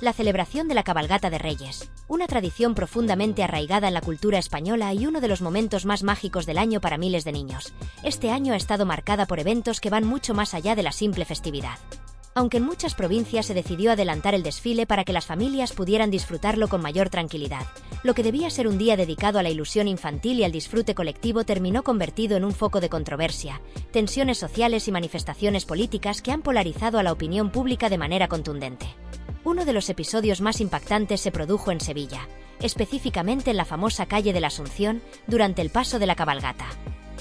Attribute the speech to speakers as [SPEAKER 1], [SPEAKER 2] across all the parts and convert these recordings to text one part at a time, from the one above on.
[SPEAKER 1] La celebración de la cabalgata de Reyes, una tradición profundamente arraigada en la cultura española y uno de los momentos más mágicos del año para miles de niños, este año ha estado marcada por eventos que van mucho más allá de la simple festividad. Aunque en muchas provincias se decidió adelantar el desfile para que las familias pudieran disfrutarlo con mayor tranquilidad, lo que debía ser un día dedicado a la ilusión infantil y al disfrute colectivo terminó convertido en un foco de controversia, tensiones sociales y manifestaciones políticas que han polarizado a la opinión pública de manera contundente. Uno de los episodios más impactantes se produjo en Sevilla, específicamente en la famosa calle de la Asunción, durante el paso de la cabalgata.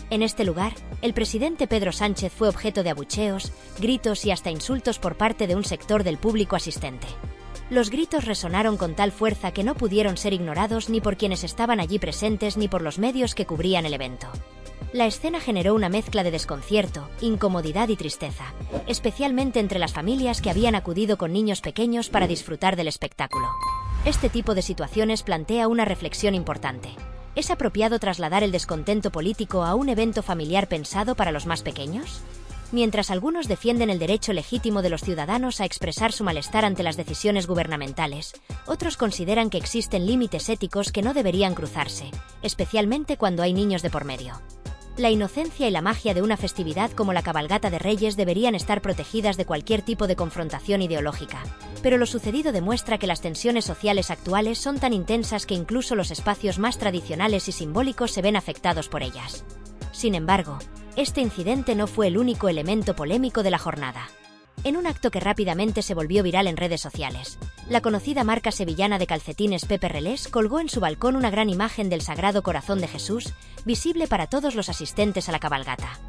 [SPEAKER 1] En este lugar, el presidente Pedro Sánchez fue objeto de abucheos, gritos y hasta insultos por parte de un sector del público asistente. Los gritos resonaron con tal fuerza que no pudieron ser ignorados ni por quienes estaban allí presentes ni por los medios que cubrían el evento. La escena generó una mezcla de desconcierto, incomodidad y tristeza, especialmente entre las familias que habían acudido con niños pequeños para disfrutar del espectáculo. Este tipo de situaciones plantea una reflexión importante. ¿Es apropiado trasladar el descontento político a un evento familiar pensado para los más pequeños? Mientras algunos defienden el derecho legítimo de los ciudadanos a expresar su malestar ante las decisiones gubernamentales, otros consideran que existen límites éticos que no deberían cruzarse, especialmente cuando hay niños de por medio. La inocencia y la magia de una festividad como la cabalgata de Reyes deberían estar protegidas de cualquier tipo de confrontación ideológica, pero lo sucedido demuestra que las tensiones sociales actuales son tan intensas que incluso los espacios más tradicionales y simbólicos se ven afectados por ellas. Sin embargo, este incidente no fue el único elemento polémico de la jornada. En un acto que rápidamente se volvió viral en redes sociales, la conocida marca sevillana de calcetines Pepe Relés colgó en su balcón una gran imagen del Sagrado Corazón de Jesús, visible para todos los asistentes a la cabalgata.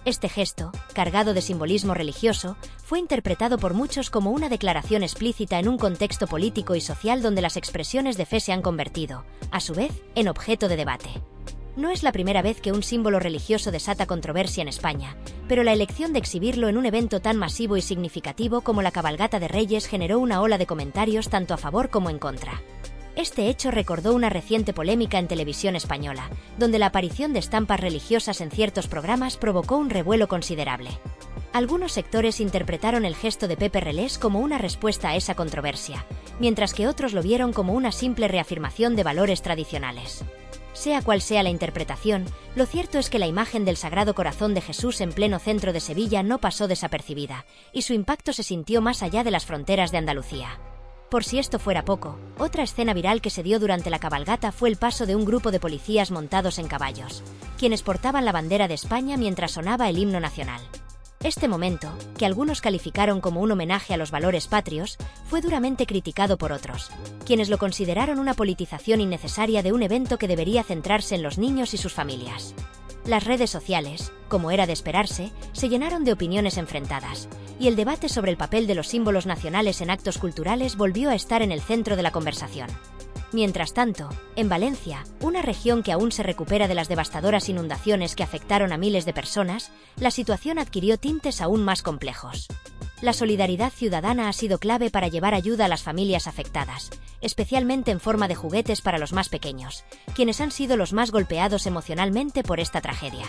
[SPEAKER 1] Este gesto, cargado de simbolismo religioso, fue interpretado por muchos como una declaración explícita en un contexto político y social donde las expresiones de fe se han convertido, a su vez, en objeto de debate. No es la primera vez que un símbolo religioso desata controversia en España, pero la elección de exhibirlo en un evento tan masivo y significativo como la cabalgata de Reyes generó una ola de comentarios tanto a favor como en contra. Este hecho recordó una reciente polémica en televisión española, donde la aparición de estampas religiosas en ciertos programas provocó un revuelo considerable. Algunos sectores interpretaron el gesto de Pepe Relés como una respuesta a esa controversia, mientras que otros lo vieron como una simple reafirmación de valores tradicionales. Sea cual sea la interpretación, lo cierto es que la imagen del Sagrado Corazón de Jesús en pleno centro de Sevilla no pasó desapercibida, y su impacto se sintió más allá de las fronteras de Andalucía. Por si esto fuera poco, otra escena viral que se dio durante la cabalgata fue el paso de un grupo de policías montados en caballos, quienes portaban la bandera de España mientras sonaba el himno nacional. Este momento, que algunos calificaron como un homenaje a los valores patrios, fue duramente criticado por otros, quienes lo consideraron una politización innecesaria de un evento que debería centrarse en los niños y sus familias. Las redes sociales, como era de esperarse, se llenaron de opiniones enfrentadas, y el debate sobre el papel de los símbolos nacionales en actos culturales volvió a estar en el centro de la conversación. Mientras tanto, en Valencia, una región que aún se recupera de las devastadoras inundaciones que afectaron a miles de personas, la situación adquirió tintes aún más complejos. La solidaridad ciudadana ha sido clave para llevar ayuda a las familias afectadas, especialmente en forma de juguetes para los más pequeños, quienes han sido los más golpeados emocionalmente por esta tragedia.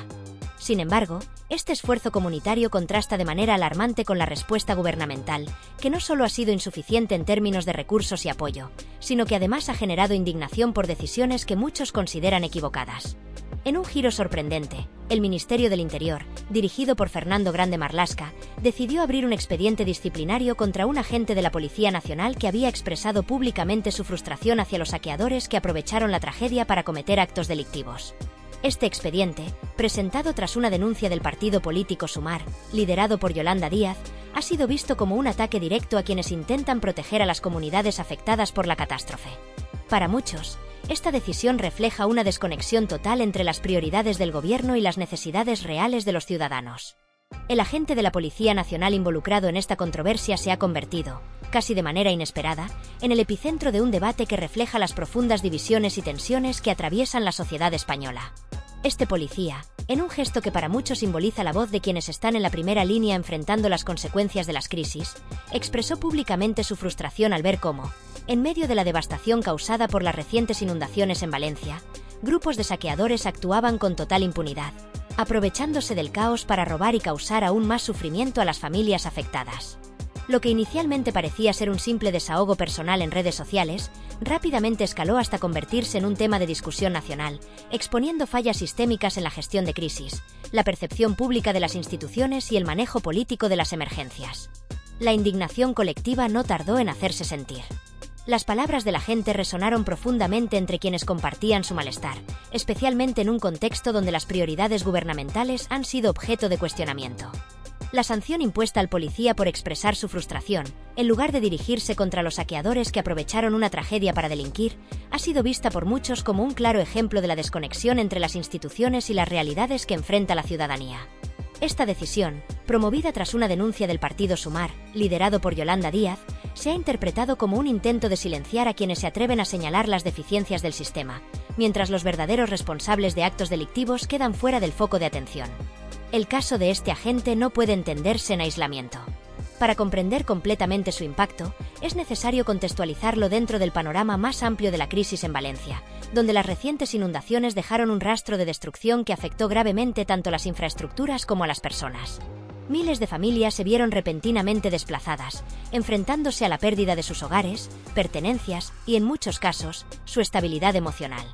[SPEAKER 1] Sin embargo, este esfuerzo comunitario contrasta de manera alarmante con la respuesta gubernamental, que no solo ha sido insuficiente en términos de recursos y apoyo, sino que además ha generado indignación por decisiones que muchos consideran equivocadas. En un giro sorprendente, el Ministerio del Interior, dirigido por Fernando Grande Marlaska, decidió abrir un expediente disciplinario contra un agente de la Policía Nacional que había expresado públicamente su frustración hacia los saqueadores que aprovecharon la tragedia para cometer actos delictivos. Este expediente, presentado tras una denuncia del partido político Sumar, liderado por Yolanda Díaz, ha sido visto como un ataque directo a quienes intentan proteger a las comunidades afectadas por la catástrofe. Para muchos, esta decisión refleja una desconexión total entre las prioridades del gobierno y las necesidades reales de los ciudadanos. El agente de la Policía Nacional involucrado en esta controversia se ha convertido, casi de manera inesperada, en el epicentro de un debate que refleja las profundas divisiones y tensiones que atraviesan la sociedad española. Este policía, en un gesto que para muchos simboliza la voz de quienes están en la primera línea enfrentando las consecuencias de las crisis, expresó públicamente su frustración al ver cómo, en medio de la devastación causada por las recientes inundaciones en Valencia, grupos de saqueadores actuaban con total impunidad, aprovechándose del caos para robar y causar aún más sufrimiento a las familias afectadas. Lo que inicialmente parecía ser un simple desahogo personal en redes sociales, rápidamente escaló hasta convertirse en un tema de discusión nacional, exponiendo fallas sistémicas en la gestión de crisis, la percepción pública de las instituciones y el manejo político de las emergencias. La indignación colectiva no tardó en hacerse sentir. Las palabras de la gente resonaron profundamente entre quienes compartían su malestar, especialmente en un contexto donde las prioridades gubernamentales han sido objeto de cuestionamiento. La sanción impuesta al policía por expresar su frustración, en lugar de dirigirse contra los saqueadores que aprovecharon una tragedia para delinquir, ha sido vista por muchos como un claro ejemplo de la desconexión entre las instituciones y las realidades que enfrenta la ciudadanía. Esta decisión, promovida tras una denuncia del partido Sumar, liderado por Yolanda Díaz, se ha interpretado como un intento de silenciar a quienes se atreven a señalar las deficiencias del sistema, mientras los verdaderos responsables de actos delictivos quedan fuera del foco de atención. El caso de este agente no puede entenderse en aislamiento. Para comprender completamente su impacto, es necesario contextualizarlo dentro del panorama más amplio de la crisis en Valencia, donde las recientes inundaciones dejaron un rastro de destrucción que afectó gravemente tanto las infraestructuras como a las personas. Miles de familias se vieron repentinamente desplazadas, enfrentándose a la pérdida de sus hogares, pertenencias y, en muchos casos, su estabilidad emocional.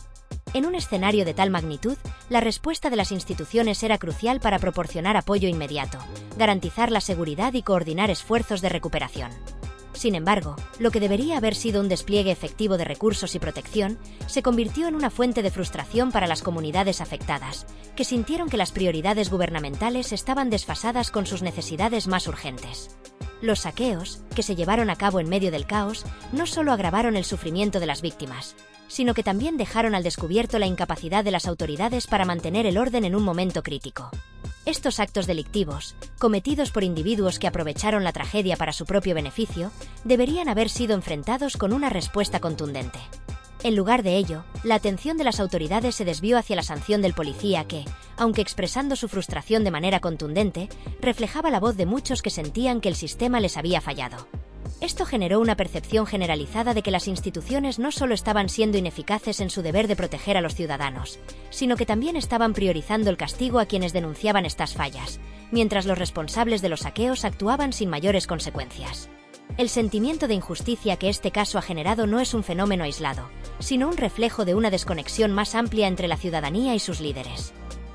[SPEAKER 1] En un escenario de tal magnitud, la respuesta de las instituciones era crucial para proporcionar apoyo inmediato, garantizar la seguridad y coordinar esfuerzos de recuperación. Sin embargo, lo que debería haber sido un despliegue efectivo de recursos y protección, se convirtió en una fuente de frustración para las comunidades afectadas, que sintieron que las prioridades gubernamentales estaban desfasadas con sus necesidades más urgentes. Los saqueos, que se llevaron a cabo en medio del caos, no solo agravaron el sufrimiento de las víctimas, sino que también dejaron al descubierto la incapacidad de las autoridades para mantener el orden en un momento crítico. Estos actos delictivos, cometidos por individuos que aprovecharon la tragedia para su propio beneficio, deberían haber sido enfrentados con una respuesta contundente. En lugar de ello, la atención de las autoridades se desvió hacia la sanción del policía que, aunque expresando su frustración de manera contundente, reflejaba la voz de muchos que sentían que el sistema les había fallado. Esto generó una percepción generalizada de que las instituciones no solo estaban siendo ineficaces en su deber de proteger a los ciudadanos, sino que también estaban priorizando el castigo a quienes denunciaban estas fallas, mientras los responsables de los saqueos actuaban sin mayores consecuencias. El sentimiento de injusticia que este caso ha generado no es un fenómeno aislado, sino un reflejo de una desconexión más amplia entre la ciudadanía y sus líderes.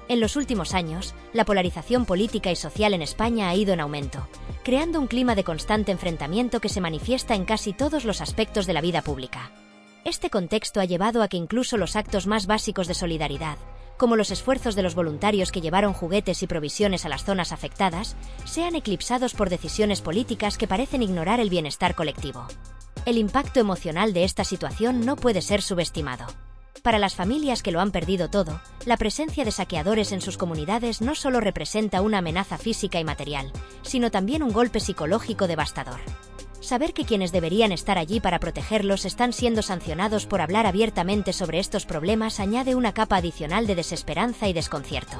[SPEAKER 1] En los últimos años, la polarización política y social en España ha ido en aumento, creando un clima de constante enfrentamiento que se manifiesta en casi todos los aspectos de la vida pública. Este contexto ha llevado a que incluso los actos más básicos de solidaridad, como los esfuerzos de los voluntarios que llevaron juguetes y provisiones a las zonas afectadas, sean eclipsados por decisiones políticas que parecen ignorar el bienestar colectivo. El impacto emocional de esta situación no puede ser subestimado. Para las familias que lo han perdido todo, la presencia de saqueadores en sus comunidades no solo representa una amenaza física y material, sino también un golpe psicológico devastador. Saber que quienes deberían estar allí para protegerlos están siendo sancionados por hablar abiertamente sobre estos problemas añade una capa adicional de desesperanza y desconcierto.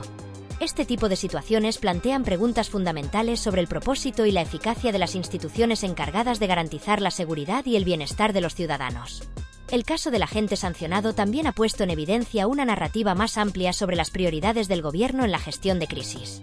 [SPEAKER 1] Este tipo de situaciones plantean preguntas fundamentales sobre el propósito y la eficacia de las instituciones encargadas de garantizar la seguridad y el bienestar de los ciudadanos. El caso del agente sancionado también ha puesto en evidencia una narrativa más amplia sobre las prioridades del gobierno en la gestión de crisis.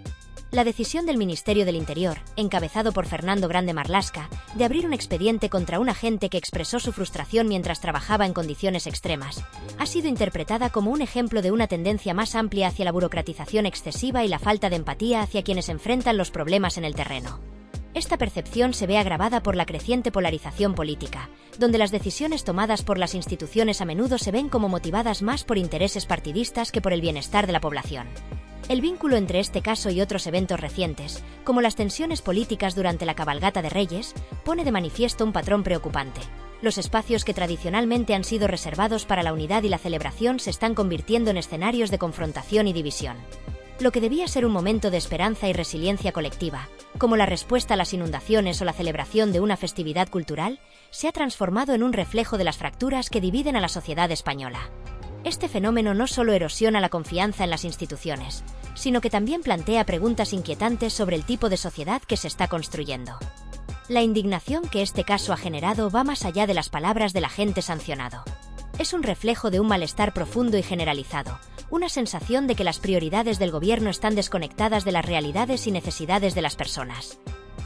[SPEAKER 1] La decisión del Ministerio del Interior, encabezado por Fernando Grande Marlaska, de abrir un expediente contra un agente que expresó su frustración mientras trabajaba en condiciones extremas, ha sido interpretada como un ejemplo de una tendencia más amplia hacia la burocratización excesiva y la falta de empatía hacia quienes enfrentan los problemas en el terreno. Esta percepción se ve agravada por la creciente polarización política, donde las decisiones tomadas por las instituciones a menudo se ven como motivadas más por intereses partidistas que por el bienestar de la población. El vínculo entre este caso y otros eventos recientes, como las tensiones políticas durante la cabalgata de Reyes, pone de manifiesto un patrón preocupante. Los espacios que tradicionalmente han sido reservados para la unidad y la celebración se están convirtiendo en escenarios de confrontación y división. Lo que debía ser un momento de esperanza y resiliencia colectiva, como la respuesta a las inundaciones o la celebración de una festividad cultural, se ha transformado en un reflejo de las fracturas que dividen a la sociedad española. Este fenómeno no solo erosiona la confianza en las instituciones, sino que también plantea preguntas inquietantes sobre el tipo de sociedad que se está construyendo. La indignación que este caso ha generado va más allá de las palabras del agente sancionado. Es un reflejo de un malestar profundo y generalizado, una sensación de que las prioridades del gobierno están desconectadas de las realidades y necesidades de las personas.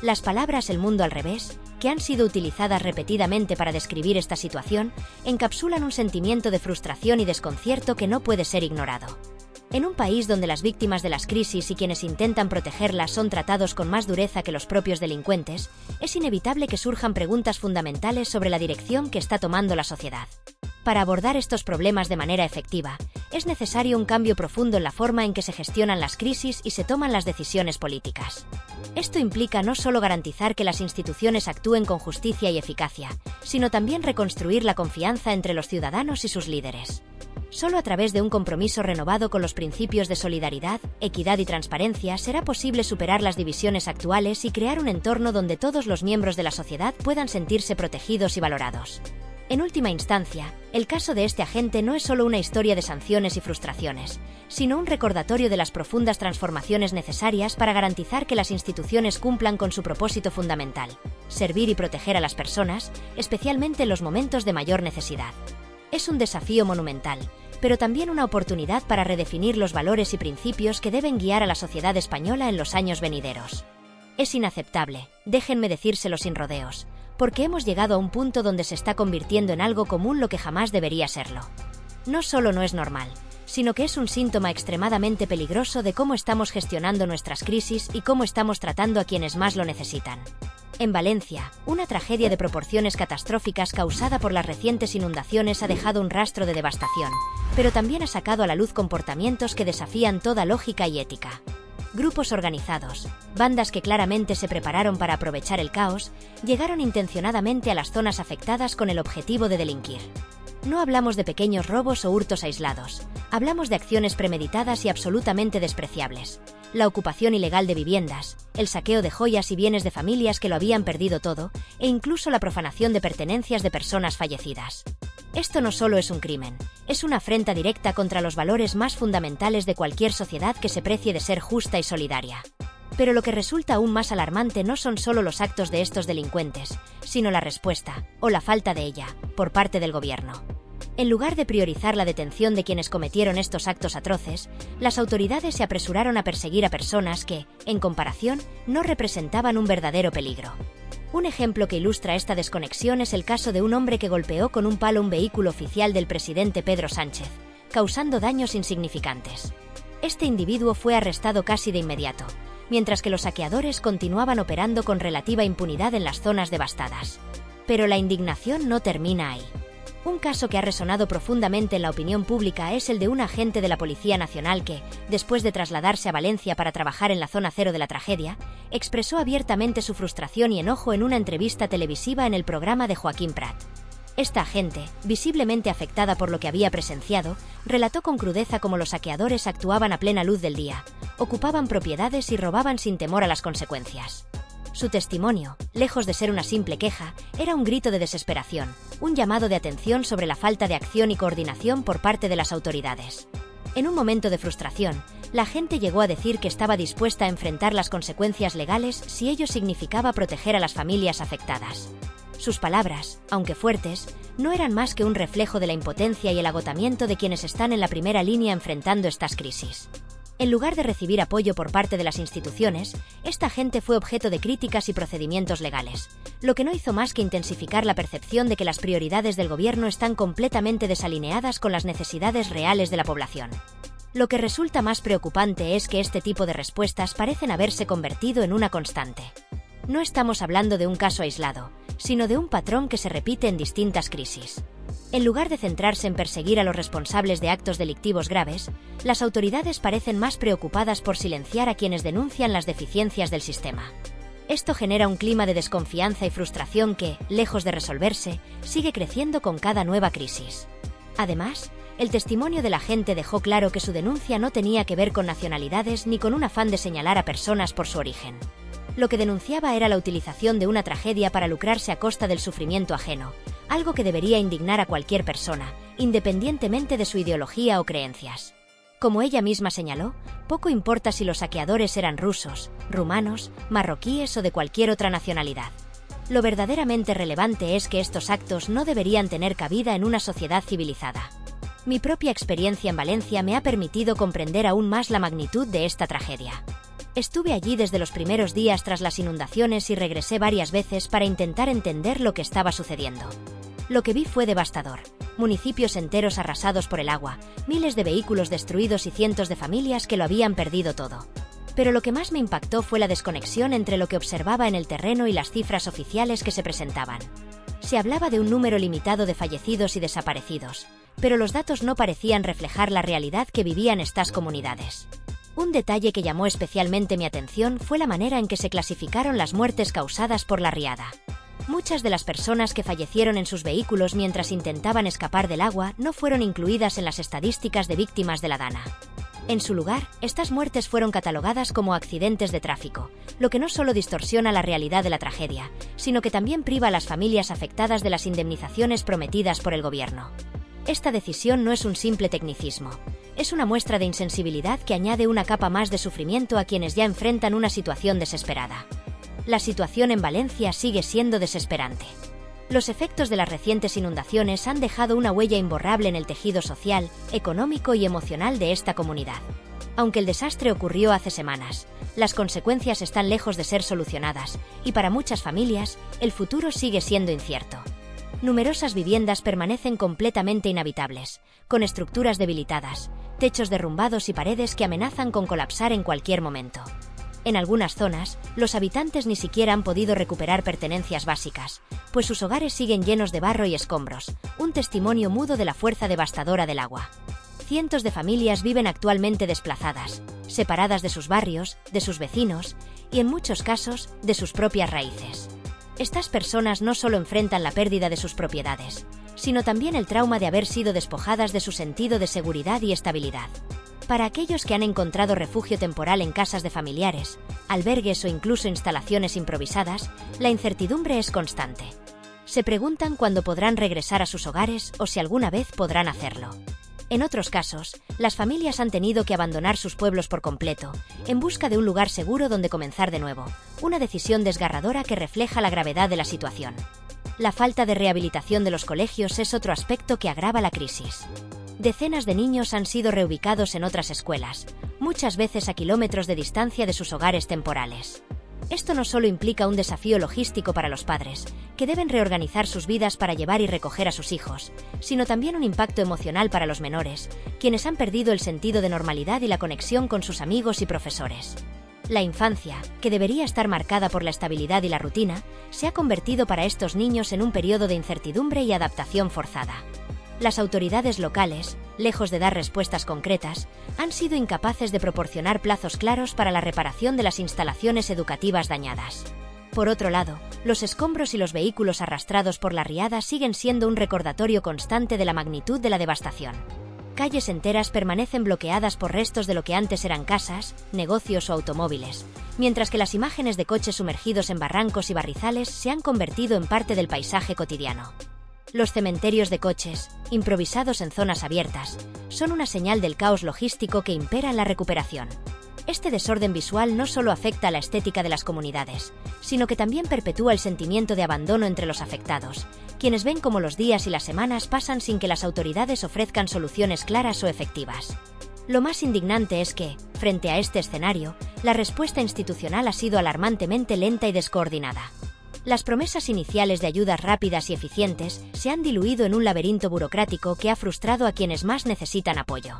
[SPEAKER 1] Las palabras "el mundo al revés", que han sido utilizadas repetidamente para describir esta situación, encapsulan un sentimiento de frustración y desconcierto que no puede ser ignorado. En un país donde las víctimas de las crisis y quienes intentan protegerlas son tratados con más dureza que los propios delincuentes, es inevitable que surjan preguntas fundamentales sobre la dirección que está tomando la sociedad. Para abordar estos problemas de manera efectiva, es necesario un cambio profundo en la forma en que se gestionan las crisis y se toman las decisiones políticas. Esto implica no solo garantizar que las instituciones actúen con justicia y eficacia, sino también reconstruir la confianza entre los ciudadanos y sus líderes. Solo a través de un compromiso renovado con los principios de solidaridad, equidad y transparencia será posible superar las divisiones actuales y crear un entorno donde todos los miembros de la sociedad puedan sentirse protegidos y valorados. En última instancia, el caso de este agente no es solo una historia de sanciones y frustraciones, sino un recordatorio de las profundas transformaciones necesarias para garantizar que las instituciones cumplan con su propósito fundamental: servir y proteger a las personas, especialmente en los momentos de mayor necesidad. Es un desafío monumental, pero también una oportunidad para redefinir los valores y principios que deben guiar a la sociedad española en los años venideros. Es inaceptable, déjenme decírselo sin rodeos, porque hemos llegado a un punto donde se está convirtiendo en algo común lo que jamás debería serlo. No solo no es normal, sino que es un síntoma extremadamente peligroso de cómo estamos gestionando nuestras crisis y cómo estamos tratando a quienes más lo necesitan. En Valencia, una tragedia de proporciones catastróficas causada por las recientes inundaciones ha dejado un rastro de devastación, pero también ha sacado a la luz comportamientos que desafían toda lógica y ética. Grupos organizados, bandas que claramente se prepararon para aprovechar el caos, llegaron intencionadamente a las zonas afectadas con el objetivo de delinquir. No hablamos de pequeños robos o hurtos aislados, hablamos de acciones premeditadas y absolutamente despreciables. La ocupación ilegal de viviendas, el saqueo de joyas y bienes de familias que lo habían perdido todo, e incluso la profanación de pertenencias de personas fallecidas. Esto no solo es un crimen, es una afrenta directa contra los valores más fundamentales de cualquier sociedad que se precie de ser justa y solidaria. Pero lo que resulta aún más alarmante no son solo los actos de estos delincuentes, sino la respuesta, o la falta de ella, por parte del gobierno. En lugar de priorizar la detención de quienes cometieron estos actos atroces, las autoridades se apresuraron a perseguir a personas que, en comparación, no representaban un verdadero peligro. Un ejemplo que ilustra esta desconexión es el caso de un hombre que golpeó con un palo un vehículo oficial del presidente Pedro Sánchez, causando daños insignificantes. Este individuo fue arrestado casi de inmediato, mientras que los saqueadores continuaban operando con relativa impunidad en las zonas devastadas. Pero la indignación no termina ahí. Un caso que ha resonado profundamente en la opinión pública es el de un agente de la Policía Nacional que, después de trasladarse a Valencia para trabajar en la zona cero de la tragedia, expresó abiertamente su frustración y enojo en una entrevista televisiva en el programa de Joaquín Prat. Esta agente, visiblemente afectada por lo que había presenciado, relató con crudeza cómo los saqueadores actuaban a plena luz del día, ocupaban propiedades y robaban sin temor a las consecuencias. Su testimonio, lejos de ser una simple queja, era un grito de desesperación, un llamado de atención sobre la falta de acción y coordinación por parte de las autoridades. En un momento de frustración, la gente llegó a decir que estaba dispuesta a enfrentar las consecuencias legales si ello significaba proteger a las familias afectadas. Sus palabras, aunque fuertes, no eran más que un reflejo de la impotencia y el agotamiento de quienes están en la primera línea enfrentando estas crisis. En lugar de recibir apoyo por parte de las instituciones, esta gente fue objeto de críticas y procedimientos legales, lo que no hizo más que intensificar la percepción de que las prioridades del gobierno están completamente desalineadas con las necesidades reales de la población. Lo que resulta más preocupante es que este tipo de respuestas parecen haberse convertido en una constante. No estamos hablando de un caso aislado, sino de un patrón que se repite en distintas crisis. En lugar de centrarse en perseguir a los responsables de actos delictivos graves, las autoridades parecen más preocupadas por silenciar a quienes denuncian las deficiencias del sistema. Esto genera un clima de desconfianza y frustración que, lejos de resolverse, sigue creciendo con cada nueva crisis. Además, el testimonio de la gente dejó claro que su denuncia no tenía que ver con nacionalidades ni con un afán de señalar a personas por su origen. Lo que denunciaba era la utilización de una tragedia para lucrarse a costa del sufrimiento ajeno, algo que debería indignar a cualquier persona, independientemente de su ideología o creencias. Como ella misma señaló, poco importa si los saqueadores eran rusos, rumanos, marroquíes o de cualquier otra nacionalidad. Lo verdaderamente relevante es que estos actos no deberían tener cabida en una sociedad civilizada. Mi propia experiencia en Valencia me ha permitido comprender aún más la magnitud de esta tragedia. Estuve allí desde los primeros días tras las inundaciones y regresé varias veces para intentar entender lo que estaba sucediendo. Lo que vi fue devastador. Municipios enteros arrasados por el agua, miles de vehículos destruidos y cientos de familias que lo habían perdido todo. Pero lo que más me impactó fue la desconexión entre lo que observaba en el terreno y las cifras oficiales que se presentaban. Se hablaba de un número limitado de fallecidos y desaparecidos, pero los datos no parecían reflejar la realidad que vivían estas comunidades. Un detalle que llamó especialmente mi atención fue la manera en que se clasificaron las muertes causadas por la riada. Muchas de las personas que fallecieron en sus vehículos mientras intentaban escapar del agua no fueron incluidas en las estadísticas de víctimas de la Dana. En su lugar, estas muertes fueron catalogadas como accidentes de tráfico, lo que no solo distorsiona la realidad de la tragedia, sino que también priva a las familias afectadas de las indemnizaciones prometidas por el gobierno. Esta decisión no es un simple tecnicismo. Es una muestra de insensibilidad que añade una capa más de sufrimiento a quienes ya enfrentan una situación desesperada. La situación en Valencia sigue siendo desesperante. Los efectos de las recientes inundaciones han dejado una huella imborrable en el tejido social, económico y emocional de esta comunidad. Aunque el desastre ocurrió hace semanas, las consecuencias están lejos de ser solucionadas, y para muchas familias, el futuro sigue siendo incierto. Numerosas viviendas permanecen completamente inhabitables, con estructuras debilitadas, techos derrumbados y paredes que amenazan con colapsar en cualquier momento. En algunas zonas, los habitantes ni siquiera han podido recuperar pertenencias básicas, pues sus hogares siguen llenos de barro y escombros, un testimonio mudo de la fuerza devastadora del agua. Cientos de familias viven actualmente desplazadas, separadas de sus barrios, de sus vecinos y, en muchos casos, de sus propias raíces. Estas personas no solo enfrentan la pérdida de sus propiedades, sino también el trauma de haber sido despojadas de su sentido de seguridad y estabilidad. Para aquellos que han encontrado refugio temporal en casas de familiares, albergues o incluso instalaciones improvisadas, la incertidumbre es constante. Se preguntan cuándo podrán regresar a sus hogares o si alguna vez podrán hacerlo. En otros casos, las familias han tenido que abandonar sus pueblos por completo, en busca de un lugar seguro donde comenzar de nuevo, una decisión desgarradora que refleja la gravedad de la situación. La falta de rehabilitación de los colegios es otro aspecto que agrava la crisis. Decenas de niños han sido reubicados en otras escuelas, muchas veces a kilómetros de distancia de sus hogares temporales. Esto no solo implica un desafío logístico para los padres, que deben reorganizar sus vidas para llevar y recoger a sus hijos, sino también un impacto emocional para los menores, quienes han perdido el sentido de normalidad y la conexión con sus amigos y profesores. La infancia, que debería estar marcada por la estabilidad y la rutina, se ha convertido para estos niños en un periodo de incertidumbre y adaptación forzada. Las autoridades locales, lejos de dar respuestas concretas, han sido incapaces de proporcionar plazos claros para la reparación de las instalaciones educativas dañadas. Por otro lado, los escombros y los vehículos arrastrados por la riada siguen siendo un recordatorio constante de la magnitud de la devastación. Calles enteras permanecen bloqueadas por restos de lo que antes eran casas, negocios o automóviles, mientras que las imágenes de coches sumergidos en barrancos y barrizales se han convertido en parte del paisaje cotidiano. Los cementerios de coches, improvisados en zonas abiertas, son una señal del caos logístico que impera en la recuperación. Este desorden visual no solo afecta a la estética de las comunidades, sino que también perpetúa el sentimiento de abandono entre los afectados, quienes ven cómo los días y las semanas pasan sin que las autoridades ofrezcan soluciones claras o efectivas. Lo más indignante es que, frente a este escenario, la respuesta institucional ha sido alarmantemente lenta y descoordinada. Las promesas iniciales de ayudas rápidas y eficientes se han diluido en un laberinto burocrático que ha frustrado a quienes más necesitan apoyo.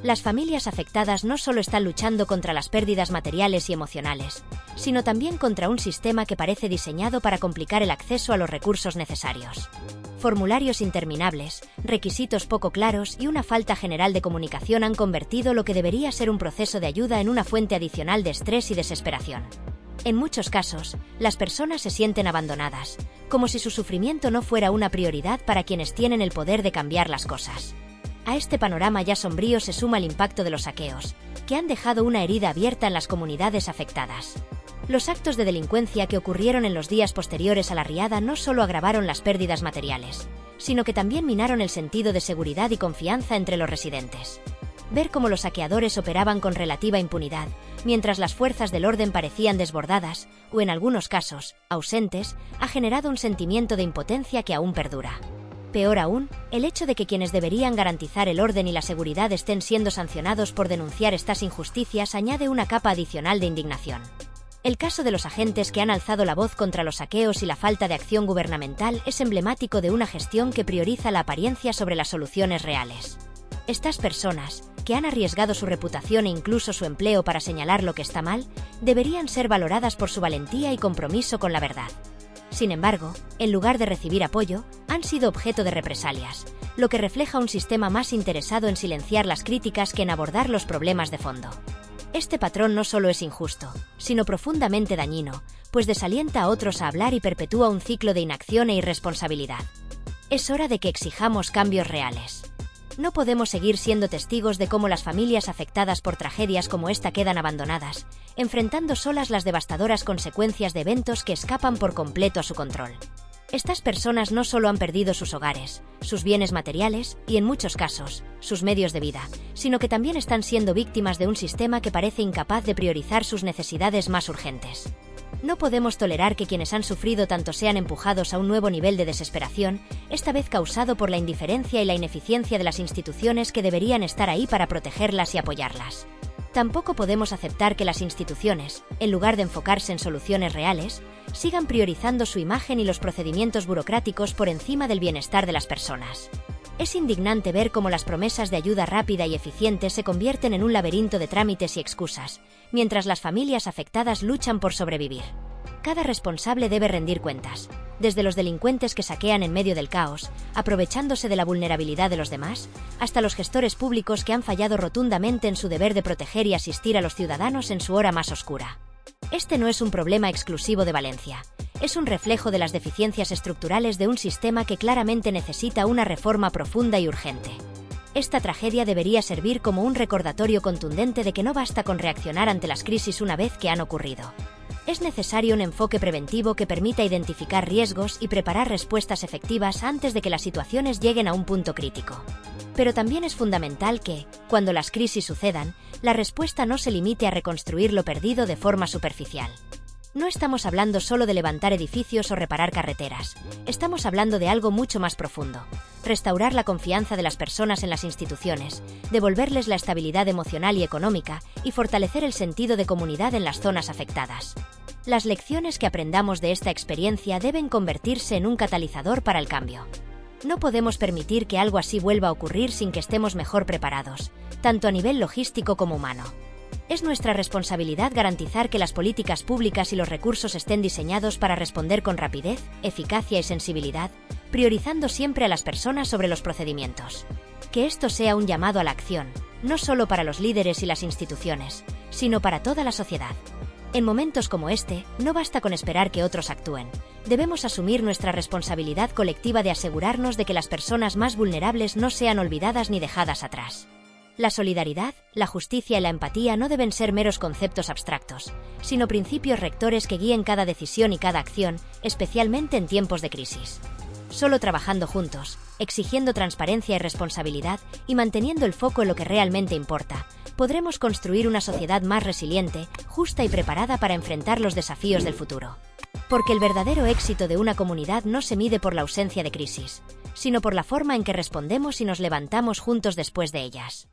[SPEAKER 1] Las familias afectadas no solo están luchando contra las pérdidas materiales y emocionales, sino también contra un sistema que parece diseñado para complicar el acceso a los recursos necesarios. Formularios interminables, requisitos poco claros y una falta general de comunicación han convertido lo que debería ser un proceso de ayuda en una fuente adicional de estrés y desesperación. En muchos casos, las personas se sienten abandonadas, como si su sufrimiento no fuera una prioridad para quienes tienen el poder de cambiar las cosas. A este panorama ya sombrío se suma el impacto de los saqueos, que han dejado una herida abierta en las comunidades afectadas. Los actos de delincuencia que ocurrieron en los días posteriores a la riada no solo agravaron las pérdidas materiales, sino que también minaron el sentido de seguridad y confianza entre los residentes. Ver cómo los saqueadores operaban con relativa impunidad, mientras las fuerzas del orden parecían desbordadas, o en algunos casos, ausentes, ha generado un sentimiento de impotencia que aún perdura. Peor aún, el hecho de que quienes deberían garantizar el orden y la seguridad estén siendo sancionados por denunciar estas injusticias añade una capa adicional de indignación. El caso de los agentes que han alzado la voz contra los saqueos y la falta de acción gubernamental es emblemático de una gestión que prioriza la apariencia sobre las soluciones reales. Estas personas, que han arriesgado su reputación e incluso su empleo para señalar lo que está mal, deberían ser valoradas por su valentía y compromiso con la verdad. Sin embargo, en lugar de recibir apoyo, han sido objeto de represalias, lo que refleja un sistema más interesado en silenciar las críticas que en abordar los problemas de fondo. Este patrón no solo es injusto, sino profundamente dañino, pues desalienta a otros a hablar y perpetúa un ciclo de inacción e irresponsabilidad. Es hora de que exijamos cambios reales. No podemos seguir siendo testigos de cómo las familias afectadas por tragedias como esta quedan abandonadas, enfrentando solas las devastadoras consecuencias de eventos que escapan por completo a su control. Estas personas no solo han perdido sus hogares, sus bienes materiales y, en muchos casos, sus medios de vida, sino que también están siendo víctimas de un sistema que parece incapaz de priorizar sus necesidades más urgentes. No podemos tolerar que quienes han sufrido tanto sean empujados a un nuevo nivel de desesperación, esta vez causado por la indiferencia y la ineficiencia de las instituciones que deberían estar ahí para protegerlas y apoyarlas. Tampoco podemos aceptar que las instituciones, en lugar de enfocarse en soluciones reales, sigan priorizando su imagen y los procedimientos burocráticos por encima del bienestar de las personas. Es indignante ver cómo las promesas de ayuda rápida y eficiente se convierten en un laberinto de trámites y excusas, mientras las familias afectadas luchan por sobrevivir. Cada responsable debe rendir cuentas, desde los delincuentes que saquean en medio del caos, aprovechándose de la vulnerabilidad de los demás, hasta los gestores públicos que han fallado rotundamente en su deber de proteger y asistir a los ciudadanos en su hora más oscura. Este no es un problema exclusivo de Valencia. Es un reflejo de las deficiencias estructurales de un sistema que claramente necesita una reforma profunda y urgente. Esta tragedia debería servir como un recordatorio contundente de que no basta con reaccionar ante las crisis una vez que han ocurrido. Es necesario un enfoque preventivo que permita identificar riesgos y preparar respuestas efectivas antes de que las situaciones lleguen a un punto crítico. Pero también es fundamental que, cuando las crisis sucedan, la respuesta no se limite a reconstruir lo perdido de forma superficial. No estamos hablando solo de levantar edificios o reparar carreteras. Estamos hablando de algo mucho más profundo. Restaurar la confianza de las personas en las instituciones, devolverles la estabilidad emocional y económica y fortalecer el sentido de comunidad en las zonas afectadas. Las lecciones que aprendamos de esta experiencia deben convertirse en un catalizador para el cambio. No podemos permitir que algo así vuelva a ocurrir sin que estemos mejor preparados, tanto a nivel logístico como humano. Es nuestra responsabilidad garantizar que las políticas públicas y los recursos estén diseñados para responder con rapidez, eficacia y sensibilidad, priorizando siempre a las personas sobre los procedimientos. Que esto sea un llamado a la acción, no solo para los líderes y las instituciones, sino para toda la sociedad. En momentos como este, no basta con esperar que otros actúen. Debemos asumir nuestra responsabilidad colectiva de asegurarnos de que las personas más vulnerables no sean olvidadas ni dejadas atrás. La solidaridad, la justicia y la empatía no deben ser meros conceptos abstractos, sino principios rectores que guíen cada decisión y cada acción, especialmente en tiempos de crisis. Solo trabajando juntos, exigiendo transparencia y responsabilidad y manteniendo el foco en lo que realmente importa, podremos construir una sociedad más resiliente, justa y preparada para enfrentar los desafíos del futuro. Porque el verdadero éxito de una comunidad no se mide por la ausencia de crisis, sino por la forma en que respondemos y nos levantamos juntos después de ellas.